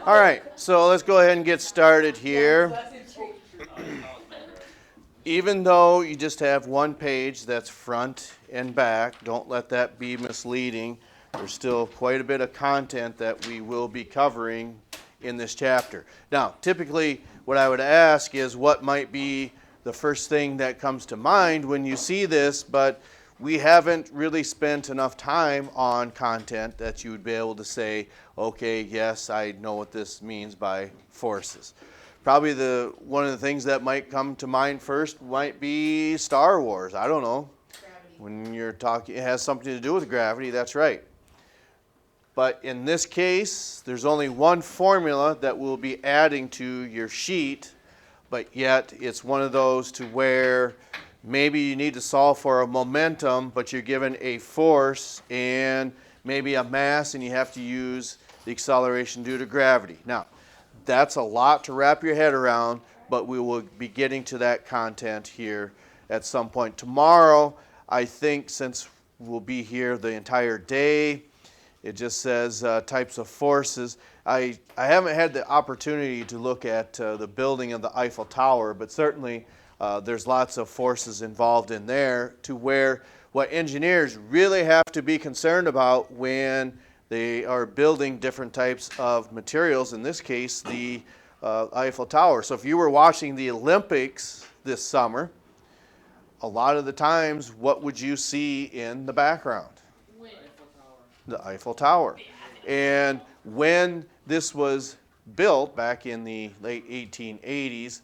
All right, so let's go ahead and get started here. Even though you just have one page that's front and back, don't let that be misleading. There's still quite a bit of content that we will be covering in this chapter. Now, typically what I would ask is what might be the first thing that comes to mind when you see this, but we haven't really spent enough time on content that you would be able to say, okay, yes, I know what this means by forces. Probably one of the things that might come to mind first might be Star Wars. I don't know. Gravity. When you're talking, it has something to do with gravity, that's right. But in this case, there's only one formula that we'll be adding to your sheet, but yet it's one of those to where maybe you need to solve for a momentum, but you're given a force and maybe a mass, and you have to use the acceleration due to gravity. Now, that's a lot to wrap your head around, but we will be getting to that content here at some point. Tomorrow, I think, since we'll be here the entire day, it just says types of forces. I haven't had the opportunity to look at the building of the Eiffel Tower, but certainly there's lots of forces involved in there to where what engineers really have to be concerned about when they are building different types of materials, in this case, the Eiffel Tower. So if you were watching the Olympics this summer, a lot of the times, what would you see in the background? The Eiffel Tower. And when this was built back in the late 1880s,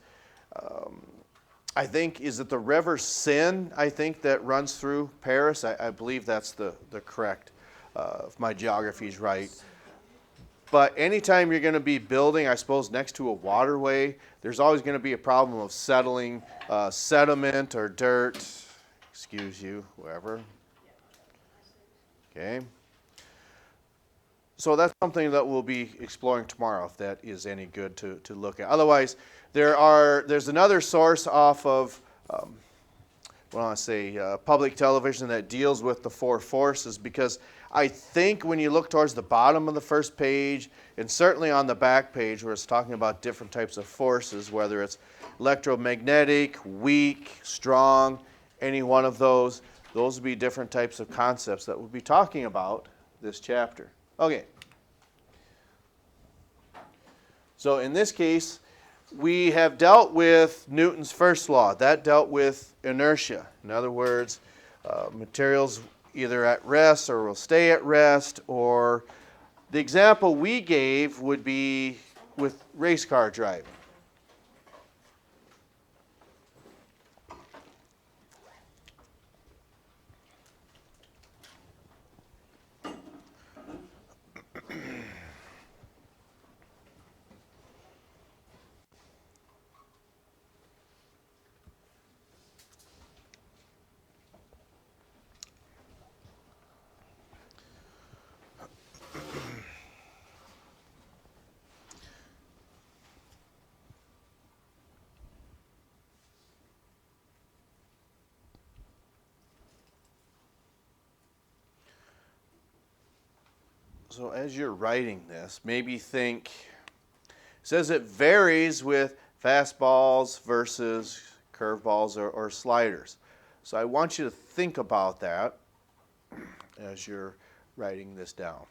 I think, is it the River Seine, I think, that runs through Paris? I believe that's the correct, if my geography is right. But anytime you're going to be building, I suppose, next to a waterway, there's always going to be a problem of settling sediment or dirt. Excuse you, whoever. Okay. So that's something that we'll be exploring tomorrow, if that is any good to look at. Otherwise, there's another source off of, public television that deals with the four forces, because I think when you look towards the bottom of the first page, and certainly on the back page where it's talking about different types of forces, whether it's electromagnetic, weak, strong, any one of those would be different types of concepts that we'll be talking about this chapter. Okay. So in this case, we have dealt with Newton's first law. That dealt with inertia. In other words, materials either at rest or will stay at rest, or the example we gave would be with race car driving. So as you're writing this, maybe think, it says it varies with fastballs versus curveballs or sliders. So I want you to think about that as you're writing this down.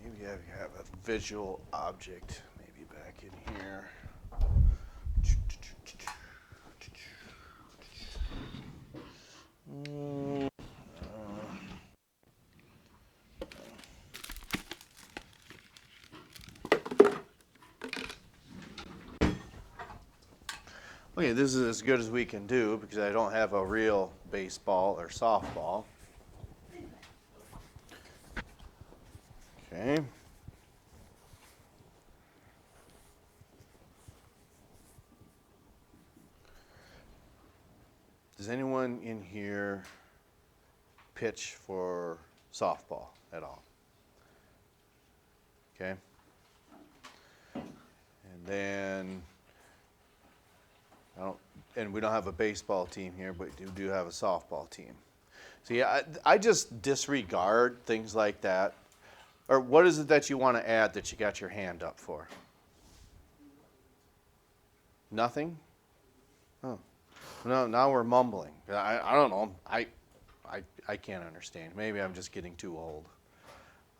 Maybe I have a visual object maybe back in here. Okay, this is as good as we can do because I don't have a real baseball or softball. Okay. Does anyone in here pitch for softball at all? Okay. And then, and we don't have a baseball team here, but we do have a softball team. See, I just disregard things like that. Or what is it that you want to add that you got your hand up for? Nothing? Oh. No, now we're mumbling. I don't know. I can't understand. Maybe I'm just getting too old.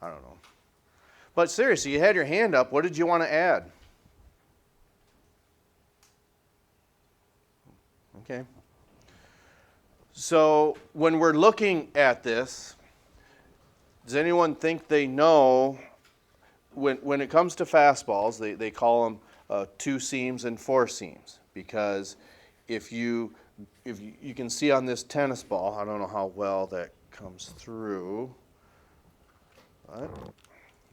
I don't know. But seriously, you had your hand up. What did you want to add? Okay. So when we're looking at this, does anyone think they know when it comes to fastballs, they call them 2 seams and 4 seams, because if you can see on this tennis ball, I don't know how well that comes through, but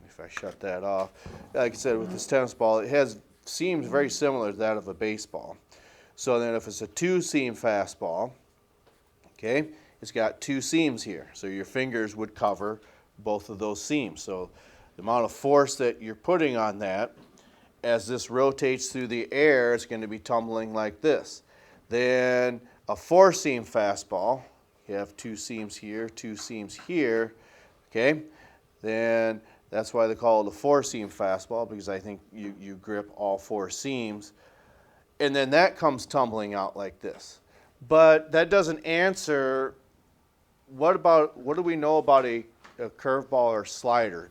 if I shut that off, like I said, with this tennis ball, it has seams very similar to that of a baseball. So then if it's a 2-seam fastball, okay, it's got 2 seams here. So your fingers would cover both of those seams. So the amount of force that you're putting on that, as this rotates through the air, it's going to be tumbling like this. Then a 4-seam fastball, you have 2 seams here, 2 seams here, okay? Then that's why they call it a 4-seam fastball, because I think you grip all 4 seams. And then that comes tumbling out like this. But that doesn't answer, what do we know about a curveball or slider?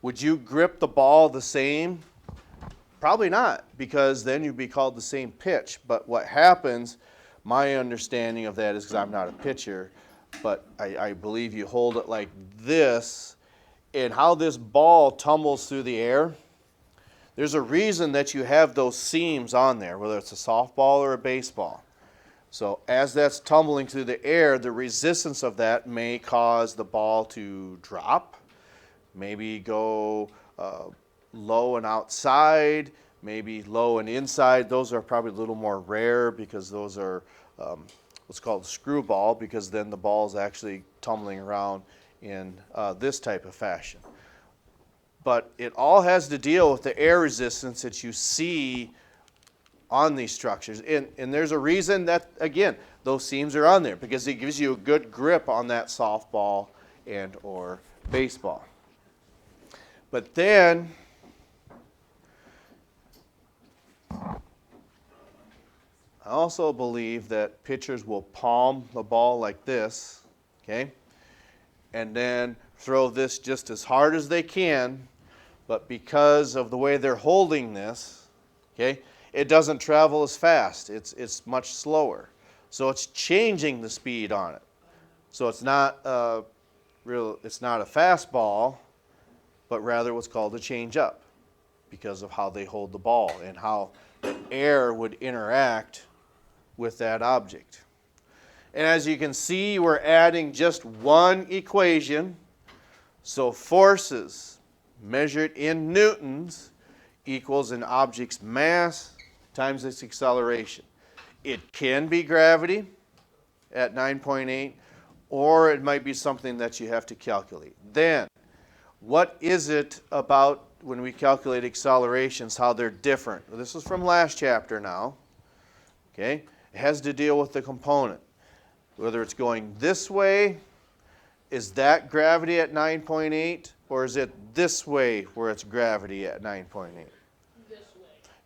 Would you grip the ball the same? Probably not, because then you'd be called the same pitch. But what happens, my understanding of that is, because I'm not a pitcher, but I believe you hold it like this, and how this ball tumbles through the air, there's a reason that you have those seams on there, whether it's a softball or a baseball. So as that's tumbling through the air, the resistance of that may cause the ball to drop, maybe go low and outside, maybe low and inside. Those are probably a little more rare, because those are what's called a screwball, because then the ball is actually tumbling around in this type of fashion. But it all has to deal with the air resistance that you see on these structures. And there's a reason that, again, those seams are on there, because it gives you a good grip on that softball and or baseball. But then I also believe that pitchers will palm the ball like this, okay, and then throw this just as hard as they can, but because of the way they're holding this, okay, it doesn't travel as fast. It's much slower. So it's changing the speed on it. So it's not a fastball, but rather what's called a change-up, because of how they hold the ball and how the air would interact with that object. And as you can see, we're adding just one equation. So forces measured in newtons equals an object's mass times its acceleration. It can be gravity at 9.8, or it might be something that you have to calculate. Then, what is it about when we calculate accelerations, how they're different? Well, this is from last chapter now. Okay? It has to deal with the component. Whether it's going this way, is that gravity at 9.8, or is it this way where it's gravity at 9.8? This way.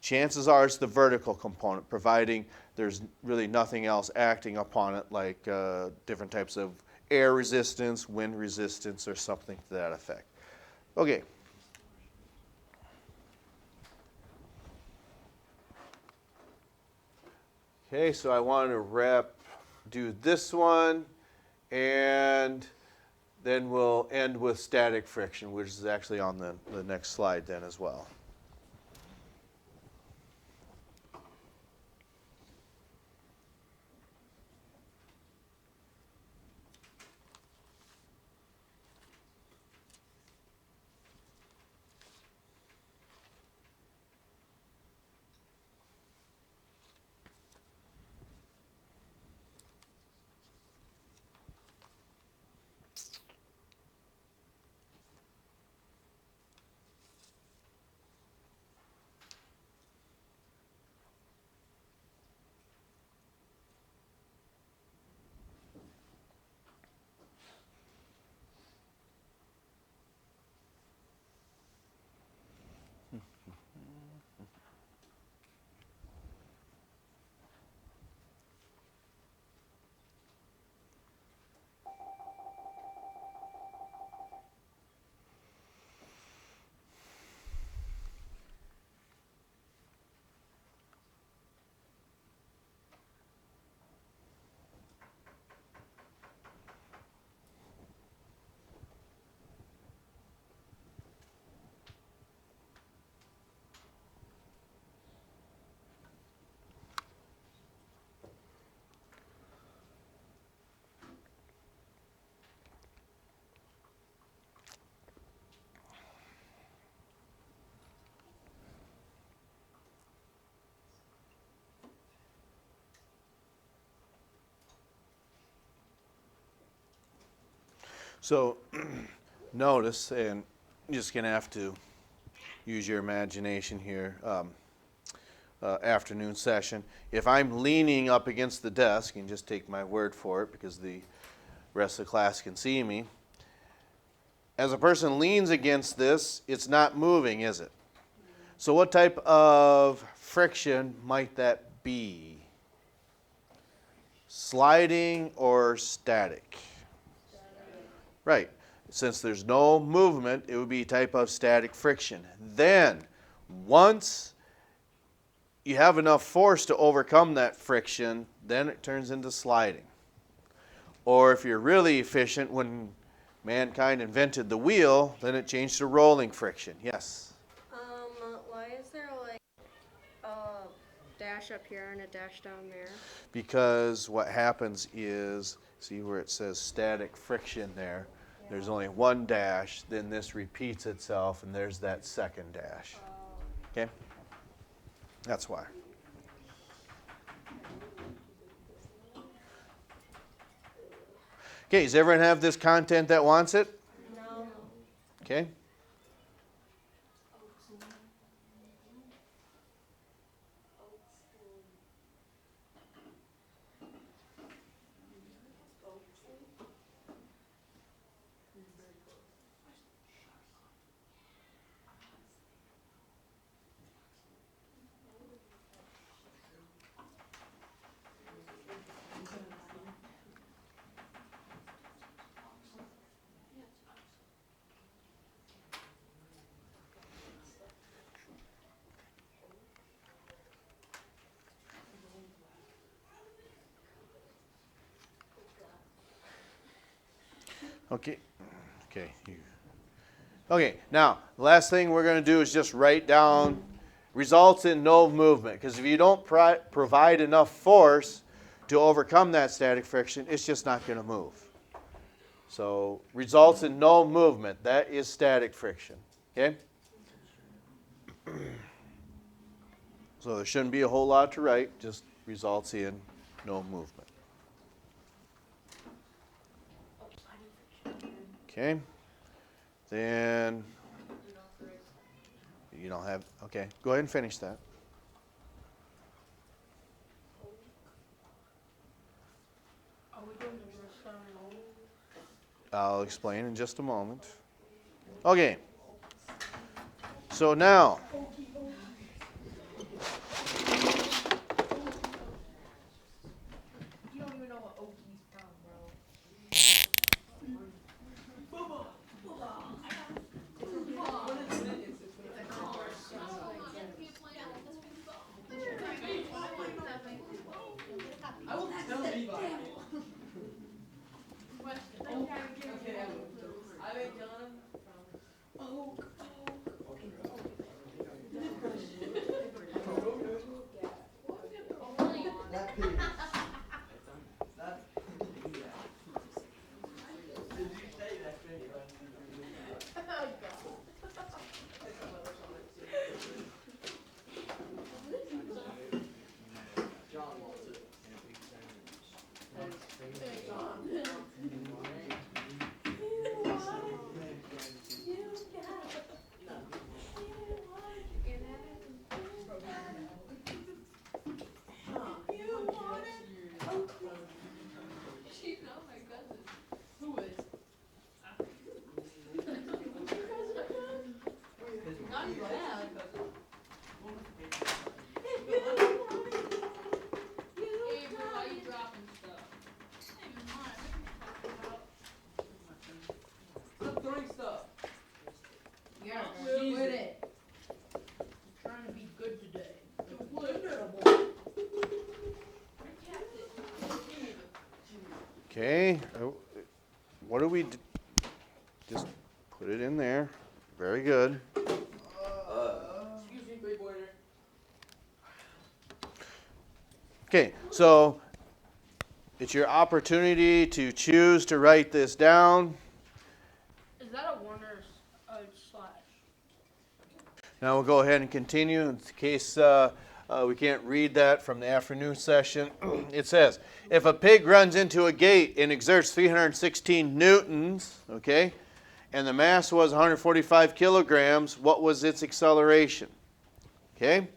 Chances are it's the vertical component, providing there's really nothing else acting upon it, like different types of air resistance, wind resistance, or something to that effect. Okay. Okay, so I want to do this one, and then we'll end with static friction, which is actually on the next slide then as well. So notice, and you're just going to have to use your imagination here, afternoon session. If I'm leaning up against the desk, and just take my word for it because the rest of the class can see me. As a person leans against this, it's not moving, is it? So what type of friction might that be? Sliding or static? Right. Since there's no movement, it would be a type of static friction. Then, once you have enough force to overcome that friction, then it turns into sliding. Or if you're really efficient, when mankind invented the wheel, then it changed to rolling friction. Yes? Why is there like a dash up here and a dash down there? Because what happens is, see where it says static friction there? Yeah. There's only one dash, then this repeats itself, and there's that second dash. Okay? That's why. Okay, does everyone have this content that wants it? No. Okay. Okay. Okay. Okay. Now, the last thing we're going to do is just write down results in no movement. Because if you don't provide enough force to overcome that static friction, it's just not going to move. So, results in no movement. That is static friction. Okay? So there shouldn't be a whole lot to write. Just results in no movement. Okay, then you don't have, okay, go ahead and finish that. I'll explain in just a moment. Okay, so now, okay, what do we do? Just put it in there. Very good. Excuse me, big boy. Okay, so it's your opportunity to choose to write this down. Is that a one or a slash? Now we'll go ahead and continue in case We can't read that from the afternoon session. It says, if a pig runs into a gate and exerts 316 newtons, okay, and the mass was 145 kilograms, what was its acceleration? Okay?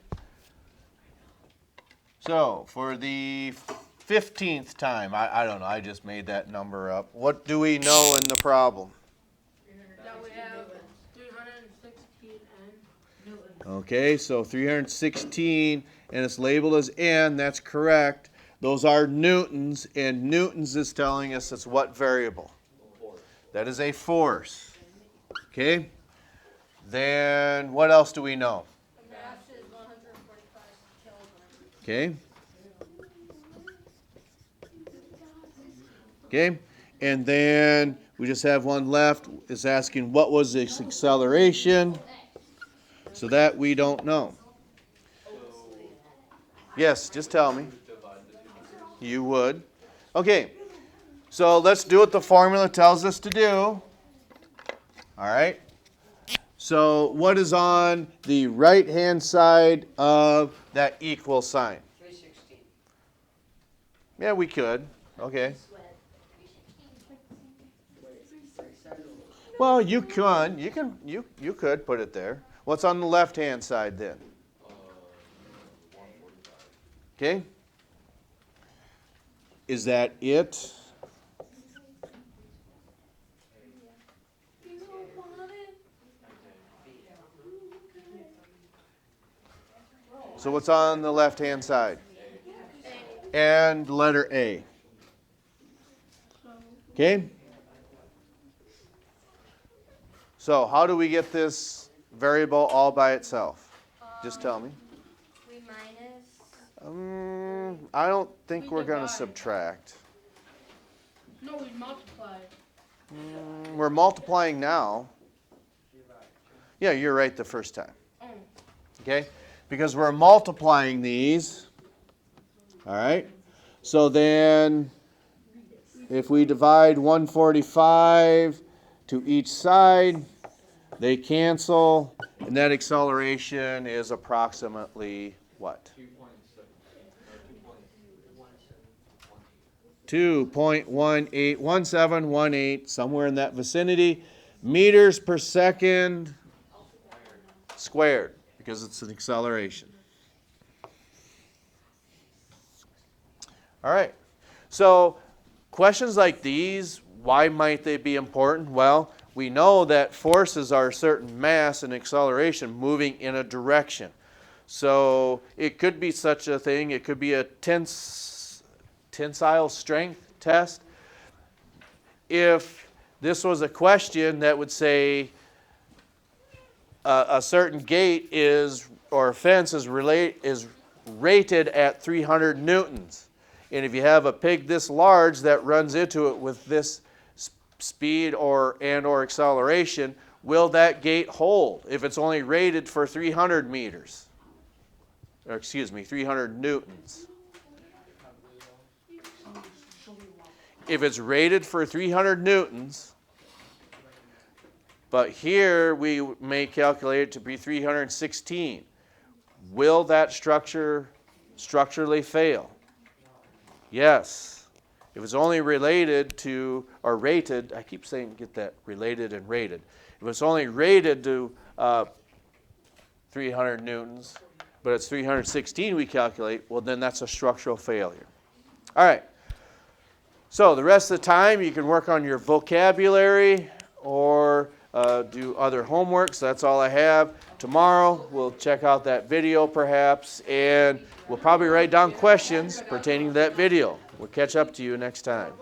So, for the 15th time, I don't know, I just made that number up. What do we know in the problem? That we have 316 Newtons. Okay, so 316, and it's labeled as N, that's correct. Those are newtons, and newtons is telling us it's what variable? That is a force. Okay? Then what else do we know? The mass is 145 kilograms. Okay? Okay? And then we just have one left. It's asking what was its acceleration? So that we don't know. Yes, just tell me. You would. Okay. So let's do what the formula tells us to do. All right. So what is on the right-hand side of that equal sign? 316. Yeah, we could. Okay. Well, you could. You could put it there. What's on the left-hand side then? 145. Okay. Is that it? So what's on the left-hand side? And letter A. Okay? So how do we get this variable all by itself? Just tell me. We minus. I don't think We we're going to divide. subtract. No, we multiplied. We're multiplying now. Yeah, you're right the first time. Oh. Okay? Because we're multiplying these. All right? So then, if we divide 145 to each side, they cancel, and that acceleration is approximately what? 2.1718, somewhere in that vicinity, meters per second squared, because it's an acceleration. All right. So questions like these, why might they be important? Well, we know that forces are a certain mass and acceleration moving in a direction. So it could be such a thing. It could be a tensile strength test. If this was a question that would say a certain gate or fence is rated at 300 newtons. And if you have a pig this large that runs into it with this speed or acceleration, will that gate hold if it's only rated for 300 meters? Or excuse me, 300 newtons. If it's rated for 300 newtons, but here we may calculate it to be 316, will that structure structurally fail? Yes. If it's only related to, or rated, I keep saying get that, related and rated. If it's only rated to 300 newtons, but it's 316 we calculate, well then that's a structural failure. All right. So the rest of the time you can work on your vocabulary or do other homework. So that's all I have. Tomorrow we'll check out that video perhaps, and we'll probably write down questions pertaining to that video. We'll catch up to you next time.